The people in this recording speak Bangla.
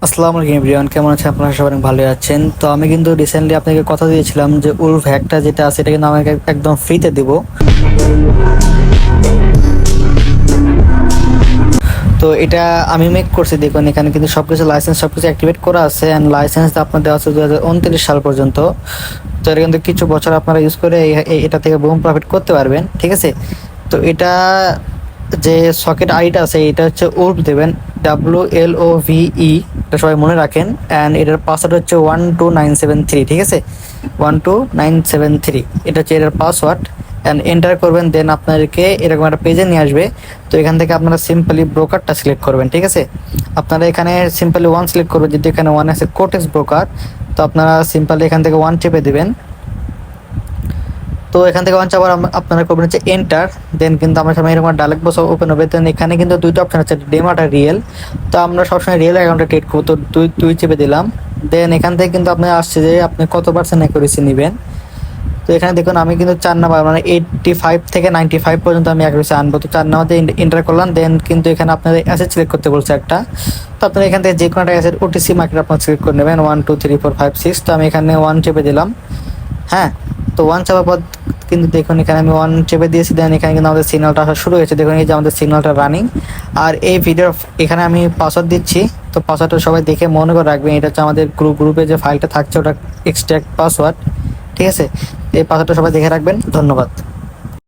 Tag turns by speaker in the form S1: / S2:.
S1: আসসালামু আলাইকুম এভরিওয়ান, কেমন আছেন আপনারা? সবাই অনেক ভালো আছেন। তো আমি কিন্তু রিসেন্টলি আপনাকে কথা দিয়েছিলাম যে উলফ হ্যাকটা যেটা আছে এটা কিন্তু আমাকে একদম ফ্রিতে দিব। তো এটা আমি মেক করছি, দেখুন এখানে কিন্তু সবকিছু লাইসেন্স সবকিছু অ্যাক্টিভেট করা আছে অ্যান্ড লাইসেন্স আপনার দেওয়া আছে 2029 সাল পর্যন্ত। তো এটা কিন্তু কিছু বছর আপনারা ইউজ করে এটা থেকে বুম প্রফিট করতে পারবেন, ঠিক আছে? তো এটা যে সকেট আইটা আছে এটা হচ্ছে উলফ দেবেন, WLOVE, এটা সবাই মনে রাখেন। অ্যান্ড এটার পাসওয়ার্ড হচ্ছে 12973, ঠিক আছে? 12973 এটা হচ্ছে এটার পাসওয়ার্ড। অ্যান্ড এন্টার করবেন, দেন আপনাদেরকে এরকম একটা পেজে নিয়ে আসবে। তো এখান থেকে আপনারা সিম্পলি ব্রোকারটা সিলেক্ট করবেন, ঠিক আছে? আপনারা এখানে সিম্পলি ওয়ান সিলেক্ট করবেন, যেহেতু এখানে ওয়ান আছে কোটেক্স ব্রোকার। তো আপনারা সিম্পলি এখান থেকে ওয়ান চেপে দেবেন। তো এখান থেকে ওয়ান চাপার আপনারা করবেন হচ্ছে এন্টার। দেন কিন্তু আমার সামনে এরকম ডায়লগ বক্স ওপেন হবে। দেন এখানে কিন্তু দুইটা অপশন আছে, ডেমাট আর রিয়েল। তো আমরা সবসময় রিয়েল অ্যাকাউন্টে ট্রেড করবো, তো দুই চেপে দিলাম। দেন এখান থেকে কিন্তু আপনার আসছে যে আপনি কত পার্সেন্ট অ্যাকুরেসি নেবেন। তো এখানে দেখুন আমি কিন্তু 4 নাম্বার মানে 85 থেকে 95 পর্যন্ত আমি অ্যাকুরেসি আনবো। তো 4 নাম্বারতে এন্টার করলাম। দেন কিন্তু এখানে আপনাদের অ্যাসেট সিলেক্ট করতে বলছে একটা। তো আপনারা এখান থেকে যে কোনো একটা অ্যাসেট OTC মার্কেট আপনার সিলেক্ট করে নেবেন, 1 2 3 4 5 6। তো আমি এখানে ওয়ান চেপে দিলাম। হ্যাঁ, তো ওয়ান চাপার পর কিন্তু দেখুন এখানে আমি ওয়ান চেপে দিয়েছি। দেন এখানে কিন্তু আমাদের সিগন্যালটা আসা শুরু হয়েছে। দেখুন এই যে আমাদের সিগন্যালটা রানিং। আর এই ভিডিও এখানে আমি পাসওয়ার্ড দিচ্ছি। তো পাসওয়ার্ডটা সবাই দেখে মনে করে রাখবেন, এটা হচ্ছে আমাদের গ্রুপে যে ফাইলটা থাকছে ওটা এক্সট্রাক্ট পাসওয়ার্ড, ঠিক আছে? এই পাসওয়ার্ডটা সবাই দেখে রাখবেন। ধন্যবাদ।